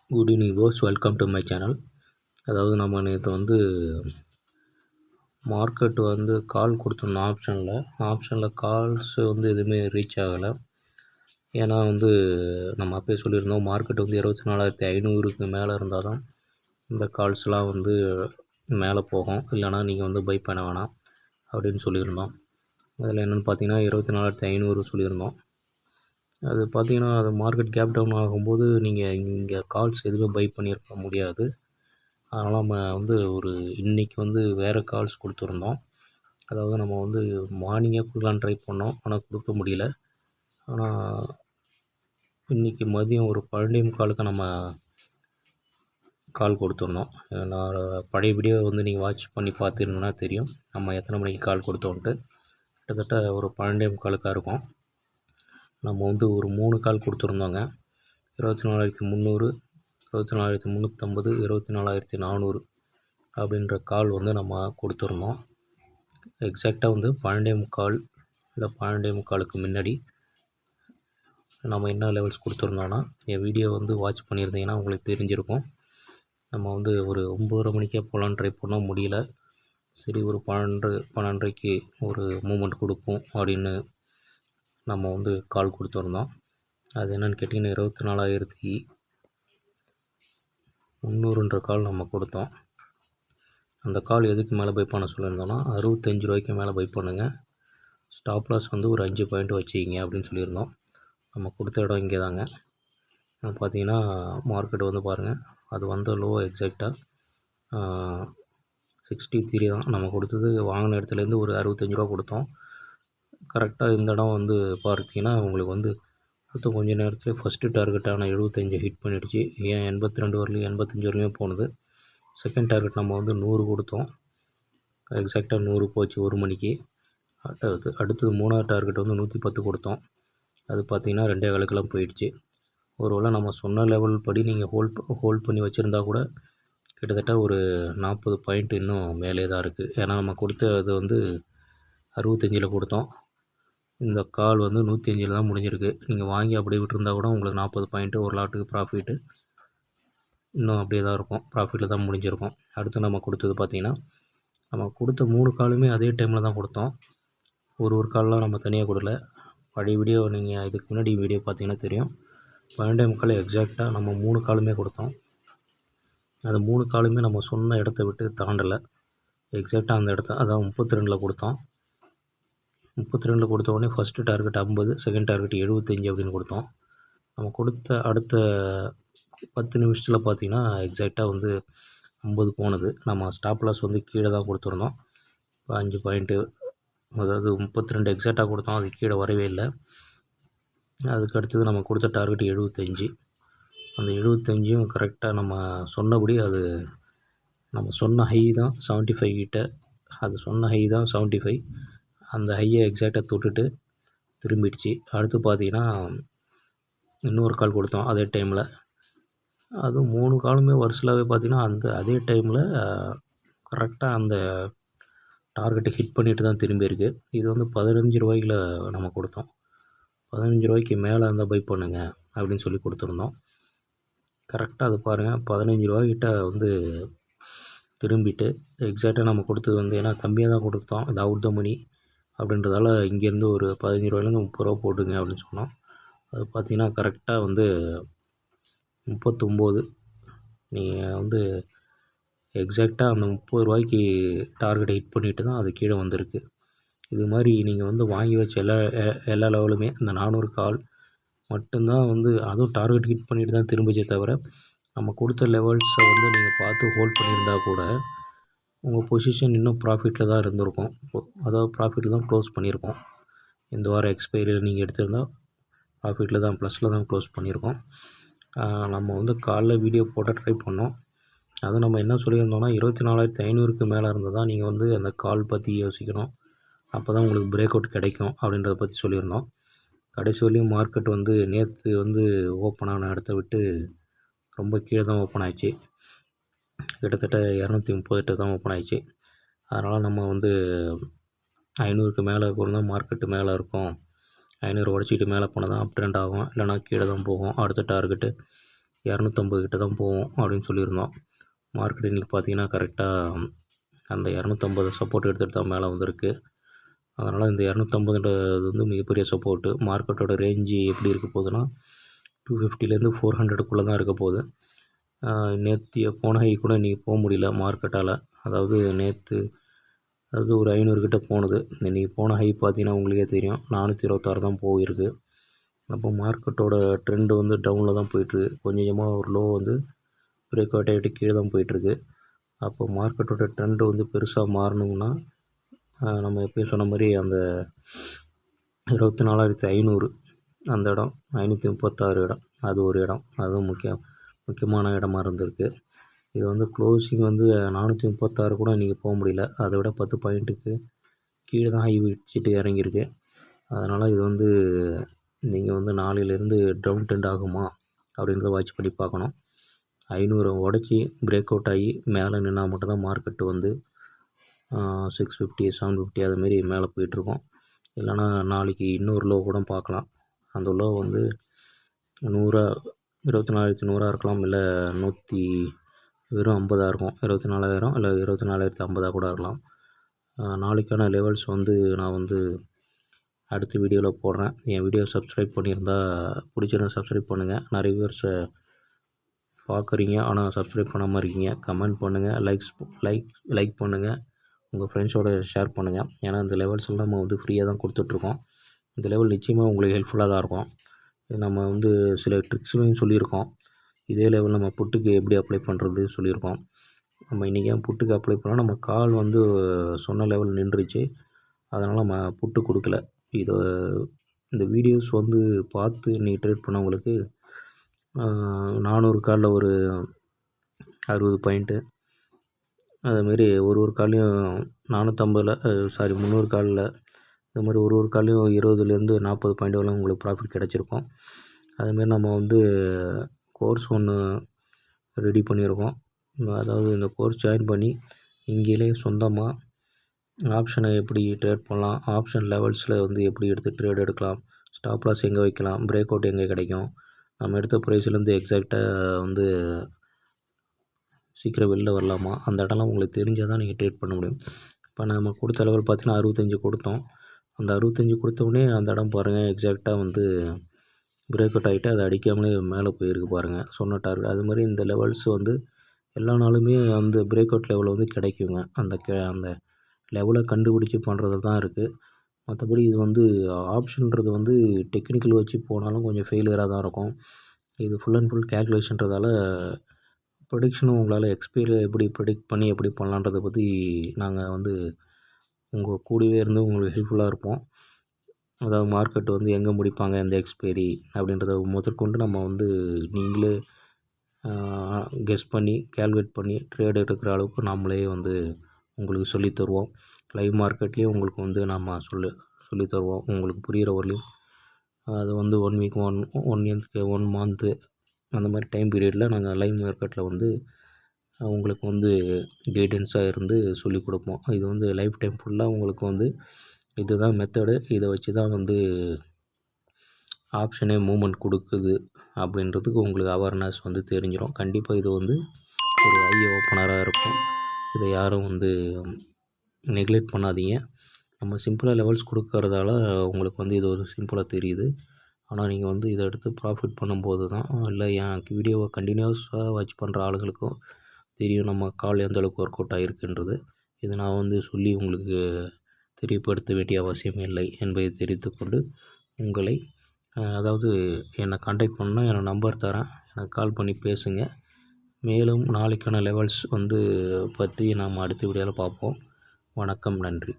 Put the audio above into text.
Good evening boss, welcome to my channel. அதாவது நம்ம நேற்று மார்க்கெட் கால் கொடுத்துருந்தோம். ஆப்ஷனில் கால்ஸ் எதுவுமே ரீச் ஆகலை. ஏன்னா நம்ம அப்பயே சொல்லியிருந்தோம், மார்க்கெட் 24,500க்கு மேலே இருந்தால் தான் இந்த கால்ஸ்லாம் மேலே போகும், இல்லைனா நீங்கள் பை பண்ண வேணாம் அப்படின்னு சொல்லியிருந்தோம். அதில் என்னென்னு பார்த்தீங்கன்னா 24,500 சொல்லியிருந்தோம். அது பார்த்தீங்கன்னா அது மார்க்கெட் கேப் டவுன் ஆகும்போது நீங்கள் இங்கே கால்ஸ் எதுவுமே பை பண்ணியிருக்க முடியாது. அதனால் நம்ம ஒரு இன்றைக்கி வேறு கால்ஸ் கொடுத்துருந்தோம். அதாவது நம்ம மார்னிங்கே கொடுக்கலான்னு ட்ரை பண்ணோம், ஆனால் கொடுக்க முடியல. ஆனால் இன்றைக்கி மதியம் ஒரு 12:45க்கு நம்ம கால் கொடுத்துருந்தோம். நான் பழைய வீடியோ நீங்கள் வாட்ச் பண்ணி பார்த்துருந்தீங்கன்னா தெரியும் நம்ம எத்தனை மணிக்கு கால் கொடுத்தோன்ட்டு. கிட்டத்தட்ட ஒரு 12:45 இருக்கும். நம்ம ஒரு 3 கால் கொடுத்துருந்தோங்க. 24,300, 24,350, 24,400 அப்படின்ற கால் நம்ம கொடுத்துருந்தோம். எக்ஸாக்டாக 12:45 இல்லை 12:45க்கு முன்னாடி நம்ம என்ன லெவல்ஸ் கொடுத்துருந்தோன்னா, என் வீடியோ வாட்ச் பண்ணியிருந்தீங்கன்னா உங்களுக்கு தெரிஞ்சிருக்கும். நம்ம ஒரு 9:30 மணிக்கே போகலான்னு ட்ரை பண்ணோம், முடியல. சரி, ஒரு 12:30க்கு ஒரு மூமெண்ட் கொடுப்போம் அப்படின்னு நம்ம கால் கொடுத்துருந்தோம். அது என்னென்னு கேட்டிங்கன்னா 24,300ன்ற கால் நம்ம கொடுத்தோம். அந்த கால் எதுக்கு மேலே பை பண்ண சொல்லியிருந்தோன்னா, 65 ரூபாய்க்கு மேலே பை பண்ணுங்கள், ஸ்டாப் லாஸ் ஒரு 5 பாயிண்ட் வச்சுக்கிங்க அப்படின்னு சொல்லியிருந்தோம். நம்ம கொடுத்த இடம் இங்கே தாங்க. பார்த்தீங்கன்னா மார்க்கெட் பாருங்கள், அது லோ எக்ஸாக்டாக 63 தான். நம்ம கொடுத்தது வாங்கின இடத்துலேருந்து ஒரு 65 ரூபா கொடுத்தோம். கரெக்டாக இந்த இடம் பார்த்தீங்கன்னா உங்களுக்கு அடுத்த கொஞ்சம் நேரத்தில் ஃபஸ்ட்டு டார்கெட்டான 75 ஹிட் பண்ணிடுச்சு. ஏன் 82 வரலையும் 85 வரையும் போனது. செகண்ட் டார்கெட் நம்ம 100 கொடுத்தோம். எக்ஸாக்டாக 100 போச்சு 1 மணிக்கு. அடுத்தது மூணாவது டார்கெட் 110 கொடுத்தோம். அது பார்த்திங்கன்னா 2:15க்கெல்லாம் போயிடுச்சு. ஒருவேளை நம்ம சொன்ன லெவல் படி நீங்கள் ஹோல்ட் பண்ணி வச்சுருந்தா கூட கிட்டத்தட்ட ஒரு 40 பாயிண்ட் இன்னும் மேலே தான் இருக்குது. ஏன்னா நம்ம கொடுத்தது 65ல் கொடுத்தோம். இந்த கால் 105ல் தான் முடிஞ்சிருக்கு. நீங்கள் வாங்கி அப்படியே விட்டுருந்தா கூட உங்களுக்கு 40 பாயிண்ட்டு, ஒரு லாட்டுக்கு ப்ராஃபிட்டு இன்னும் அப்படியே தான் இருக்கும், ப்ராஃபிட்டில் தான் முடிஞ்சிருக்கும். அடுத்து நம்ம கொடுத்தது பார்த்திங்கன்னா, நம்ம கொடுத்த 3 காலுமே அதே டைமில் தான் கொடுத்தோம். ஒரு கால்லாம் நம்ம தனியாக கொடுக்கல. பழைய வீடியோ நீங்கள் இதுக்கு முன்னாடி வீடியோ பார்த்தீங்கன்னா தெரியும். 12:45 எக்ஸாக்டாக நம்ம 3 காலுமே கொடுத்தோம். அந்த 3 காலுமே நம்ம சொன்ன இடத்த விட்டு தாண்டலை. எக்ஸாக்டாக அந்த இடத்த, அதான் 32ல் கொடுத்தோம். 32ல் கொடுத்த உடனே ஃபஸ்ட்டு டார்கெட் 50, செகண்ட் டார்கெட் 75 அப்படின்னு கொடுத்தோம். நம்ம கொடுத்த அடுத்த 10 நிமிஷத்தில் பார்த்திங்கன்னா எக்ஸாக்டாக 50 போனது. நம்ம ஸ்டாப் லாஸ் கீழே தான் கொடுத்துருந்தோம். 5 பாயிண்ட்டு, அதாவது 32 எக்ஸாக்டாக கொடுத்தோம், அது கீழே வரவே இல்லை. அதுக்கு அடுத்தது நம்ம கொடுத்த டார்கெட் 75. அந்த 75யும் கரெக்டாக நம்ம சொன்னபடி அது நம்ம சொன்ன ஹை தான் 75 கிட்ட. அது சொன்ன ஹை தான் 75. அந்த ஹையை எக்ஸாக்டாக தொட்டுட்டு திரும்பிடுச்சு. அடுத்து பார்த்திங்கன்னா இன்னொரு கால் கொடுத்தோம் அதே டைமில். அதுவும் 3 காலுமே வருஷலாகவே பார்த்திங்கன்னா அதே டைமில் கரெக்டாக அந்த டார்கெட்டை ஹிட் பண்ணிட்டு தான் திரும்பியிருக்கு. இது 15 ரூபாய்க்கில் நம்ம கொடுத்தோம். 15 ரூபாய்க்கு மேலே இருந்தால் பை பண்ணுங்கள் அப்படின்னு சொல்லி கொடுத்துருந்தோம். கரெக்டாக அது பாருங்கள், 15 ரூபாய்க்கிட்ட திரும்பிட்டு எக்ஸாக்டாக நம்ம கொடுத்தது ஏன்னா கம்மியாக தான் கொடுத்தோம், இது அவுட் த மணி அப்படின்றதால இங்கேருந்து ஒரு 15 ரூபாயிலேருந்து 30 ரூபா போட்டுங்க அப்படின்னு சொன்னோம். அது பார்த்திங்கன்னா கரெக்டாக 39. நீங்கள் எக்ஸாக்டாக அந்த 30 ரூபாய்க்கு டார்கெட்டை ஹிட் பண்ணிவிட்டு தான் அது கீழே வந்திருக்கு. இது மாதிரி நீங்கள் வாங்கி வச்ச எல்லா லெவலுமே இந்த 400 கால் மட்டும்தான் அதுவும் டார்கெட் ஹிட் பண்ணிட்டு தான் திரும்பிச்சே தவிர, நம்ம கொடுத்த லெவல்ஸை நீங்கள் பார்த்து ஹோல்ட் பண்ணியிருந்தால் கூட உங்கள் பொசிஷன் இன்னும் ப்ராஃபிட்டில் தான் இருந்திருக்கும். அதாவது ப்ராஃபிட்டில் தான் க்ளோஸ் பண்ணியிருக்கோம். இந்த வாரம் எக்ஸ்பைரியில் நீங்கள் எடுத்திருந்தால் ப்ராஃபிட்டில் தான், ப்ளஸில் தான் க்ளோஸ் பண்ணியிருக்கோம். நம்ம காலைல வீடியோ போட்ட ட்ரை பண்ணோம். அதுவும் நம்ம என்ன சொல்லியிருந்தோம்னா 24,500க்கு மேலே இருந்தால் தான் நீங்கள் அந்த கால் பற்றி யோசிக்கணும், அப்போ தான் உங்களுக்கு பிரேக் அவுட் கிடைக்கும் அப்படின்றத பற்றி சொல்லியிருந்தோம். கடைசி வரையும் மார்க்கெட் நேற்று ஓப்பன் ஆன இடத்த விட்டு ரொம்ப கீழே தான் ஓப்பன் ஆச்சு. கிட்டத்தட்ட 238 தான் ஓப்பன் ஆகிடுச்சு. அதனால் நம்ம 500க்கு மேலே போனால் மார்க்கெட்டு மேலே இருக்கும், 500 உடச்சிக்கிட்டு மேலே போனால் தான் அப் ட்ரெண்ட் ஆகும், இல்லைனா கீழே தான் போகும். அடுத்த டார்கெட்டு 250 கிட்ட தான் போகும் அப்படின்னு சொல்லியிருந்தோம். மார்க்கெட் இன்றைக்கி பார்த்தீங்கன்னா கரெக்டாக அந்த 250 சப்போர்ட் எடுத்துகிட்டு தான் மேலே வந்திருக்கு. அதனால் இந்த 250ன்றது வந்து மிகப்பெரிய சப்போர்ட்டு. மார்க்கெட்டோட ரேஞ்சு எப்படி இருக்க போகுதுன்னா 250லேருந்து 400க்குள்ளே தான் இருக்க போகுது. நேற்று போன ஹை கூட இன்றைக்கி போக முடியல மார்க்கெட்டால். அதாவது நேற்று ஒரு 500 கிட்ட போனது. இன்றைக்கி போன ஹை பார்த்தீங்கன்னா உங்களுக்கே தெரியும் 426 தான் போயிருக்கு. அப்போ மார்க்கெட்டோட ட்ரெண்டு வந்து டவுனில் தான் போயிட்டுருக்கு. கொஞ்சம் கொஞ்சமாக ஒரு லோ வந்து பிரேக் அவுட் ஆகிட்டு கீழே தான் போயிட்டுருக்கு. அப்போ மார்க்கெட்டோட ட்ரெண்டு வந்து பெருசாக மாறணும்னா நம்ம எப்பயும் சொன்ன மாதிரி அந்த 24,500 அந்த இடம் 536 இடம், அது ஒரு இடம், அதுவும் முக்கியமான இடமா இருந்திருக்கு. இது வந்து க்ளோசிங் வந்து 436 கூட இன்றைக்கி போக முடியல. அதை விட 10 பாயிண்ட்டுக்கு கீழே தான் ஹை வச்சுட்டு இறங்கியிருக்கு. அதனால் இது வந்து நீங்கள் வந்து நாளையிலேருந்து டவுன் ட்ரெண்ட் ஆகுமா அப்படின்றத வாட்ச் பண்ணி பார்க்கணும். 500 உடச்சி பிரேக் அவுட் ஆகி மேலே நின்னால் மட்டும்தான் மார்க்கெட்டு வந்து 650 750 அதுமாரி மேலே போயிட்டுருக்கோம். இல்லைனா நாளைக்கு இன்னொரு லோ கூட பார்க்கலாம். அந்த லோ வந்து 24,100 இருக்கலாம், இல்லை வெறும் 50 இருக்கும். 24,000 இல்லை 24,050 கூட இருக்கலாம். நாளைக்கான லெவல்ஸ் வந்து நான் வந்து அடுத்த வீடியோவில் போடுறேன். என் வீடியோ சப்ஸ்கிரைப் பண்ணியிருந்தால் பிடிச்சிருந்தா சப்ஸ்கிரைப் பண்ணுங்கள். நிறைய வியூவர்ஸை பார்க்குறீங்க ஆனால் சப்ஸ்கிரைப் பண்ணாமல் இருக்கீங்க. கமெண்ட் பண்ணுங்கள், லைக் பண்ணுங்கள், உங்கள் ஃப்ரெண்ட்ஸோடு ஷேர் பண்ணுங்கள். ஏன்னா இந்த லெவல்ஸ் எல்லாம் நம்ம வந்து ஃப்ரீயாக தான் கொடுத்துட்ருக்கோம். இந்த லெவல் நிச்சயமாக உங்களுக்கு ஹெல்ப்ஃபுல்லாக தான் இருக்கும். நம்ம வந்து சில ட்ரிக்ஸுமே சொல்லியிருக்கோம். இதே லெவல் நம்ம புட்டுக்கு எப்படி அப்ளை பண்ணுறது சொல்லியிருக்கோம். நம்ம இன்றைக்கி ஏன் புட்டுக்கு அப்ளை பண்ணால் நம்ம கால் வந்து சொன்ன லெவல் நின்றுச்சு. அதனால் நம்ம புட்டு கொடுக்கல. இந்த வீடியோஸ் வந்து பார்த்து இன்றைக்கி ட்ரேட் பண்ணவங்களுக்கு 400 காலில் ஒரு 60 பாயிண்ட்டு, அதுமாரி ஒரு கால்லையும் 300 காலில் இந்த மாதிரி ஒரு கால்லையும் 20லேருந்து 40 பாயிண்ட் வரலாம் உங்களுக்கு ப்ராஃபிட் கிடச்சிருக்கும். அதுமாரி நம்ம வந்து கோர்ஸ் ஒன்று ரெடி பண்ணியிருக்கோம். அதாவது இந்த கோர்ஸ் ஜாயின் பண்ணி இங்கேயே சொந்தமாக ஆப்ஷனை எப்படி ட்ரேட் பண்ணலாம், ஆப்ஷன் லெவல்ஸில் வந்து எப்படி எடுத்து ட்ரேட் எடுக்கலாம், ஸ்டாப் லாஸ் எங்கே வைக்கலாம், பிரேக் அவுட் எங்கே கிடைக்கும், நம்ம எடுத்த ப்ரைஸ்லேருந்து எக்ஸாக்டாக வந்து சீக்கிரம் வெளில வரலாமா, அந்த இடம்லாம் உங்களுக்கு தெரிஞ்சால் தான் நீங்கள் ட்ரேட் பண்ண முடியும். இப்போ நம்ம கொடுத்த லெவல் பார்த்திங்கன்னா 65 கொடுத்தோம். அந்த 65 கொடுத்தோடனே அந்த இடம் பாருங்கள் எக்ஸாக்டாக வந்து பிரேக் அவுட் ஆகிட்டு அதை அடிக்காமலே மேலே போயிருக்கு பாருங்கள் சொன்ன டார்கெட். அது மாதிரி இந்த லெவல்ஸ் வந்து எல்லா நாளுமே அந்த பிரேக் அவுட் லெவலில் வந்து கிடைக்குங்க. அந்த லெவலை கண்டுபிடிச்சி பண்ணுறது தான் இருக்குது. மற்றபடி இது வந்து ஆப்ஷன்றது வந்து டெக்னிக்கல் வச்சு போனாலும் கொஞ்சம் ஃபெயிலியராக தான் இருக்கும். இது ஃபுல் அண்ட் ஃபுல் கேல்குலேஷன்றதால ப்ரொடிக்ஷனும் உங்களால் எக்ஸ்பீரியில் எப்படி ப்ரெடிக்ட் பண்ணி எப்படி பண்ணலான்றதை பற்றி நாங்கள் வந்து உங்கள் கூடவே இருந்து உங்களுக்கு ஹெல்ப்ஃபுல்லாக இருப்போம். அதாவது மார்க்கெட் வந்து எங்கே முடிப்பாங்க எந்த எக்ஸ்பைரி அப்படின்றத முதற்கொண்டு நம்ம வந்து நீங்களே கெஸ் பண்ணி கேல்குலேட் பண்ணி ட்ரேட் எடுக்கிற அளவுக்கு நாமளே வந்து உங்களுக்கு சொல்லித்தருவோம். லைவ் மார்க்கெட்லேயும் உங்களுக்கு வந்து நம்ம சொல்லித்தருவோம் உங்களுக்கு புரிகிற வரலையும். அது வந்து 1 வீக் 1 மந்த்து அந்த மாதிரி டைம் பீரியடில் நாங்கள் லைவ் மார்க்கெட்டில் வந்து உங்களுக்கு வந்து கைடன்ஸாக இருந்து சொல்லிக் கொடுப்போம். இது வந்து லைஃப் டைம் ஃபுல்லாக உங்களுக்கு வந்து இதுதான் மெத்தடு. இதை வச்சு தான் வந்து ஆப்ஷனே மூவ்மெண்ட் கொடுக்குது அப்படின்றதுக்கு உங்களுக்கு அவேர்னஸ் வந்து தெரிஞ்சிடும். கண்டிப்பாக இது வந்து ஒரு ஐ ஓப்பனராக இருக்கும். இதை யாரும் வந்து நெக்லெக்ட் பண்ணாதீங்க. நம்ம சிம்பிளாக லெவல்ஸ் கொடுக்கறதால உங்களுக்கு வந்து இது ஒரு சிம்பிளாக தெரியுது. ஆனால் நீங்கள் வந்து இதை எடுத்து ப்ராஃபிட் பண்ணும்போது தான், இல்லை என் வீடியோவை கண்டினியூஸாக வாட்ச் பண்ணுற ஆளுங்களுக்கும் தெரியும் நம்ம கால் எந்தளவுக்கு ஒர்க் அவுட் ஆகிருக்குன்றது. இதை நான் வந்து சொல்லி உங்களுக்கு தெரியப்படுத்த வேண்டிய அவசியம் இல்லை என்பதை தெரிவித்துக்கொண்டு உங்களை அதாவது என்னை கான்டாக்ட் பண்ணால் என்னோடய நம்பர் தரேன், எனக்கு கால் பண்ணி பேசுங்க. மேலும் நாளைக்கான லெவல்ஸ் வந்து பற்றி நாம் அடுத்த வீடியோவில் பார்ப்போம். வணக்கம், நன்றி.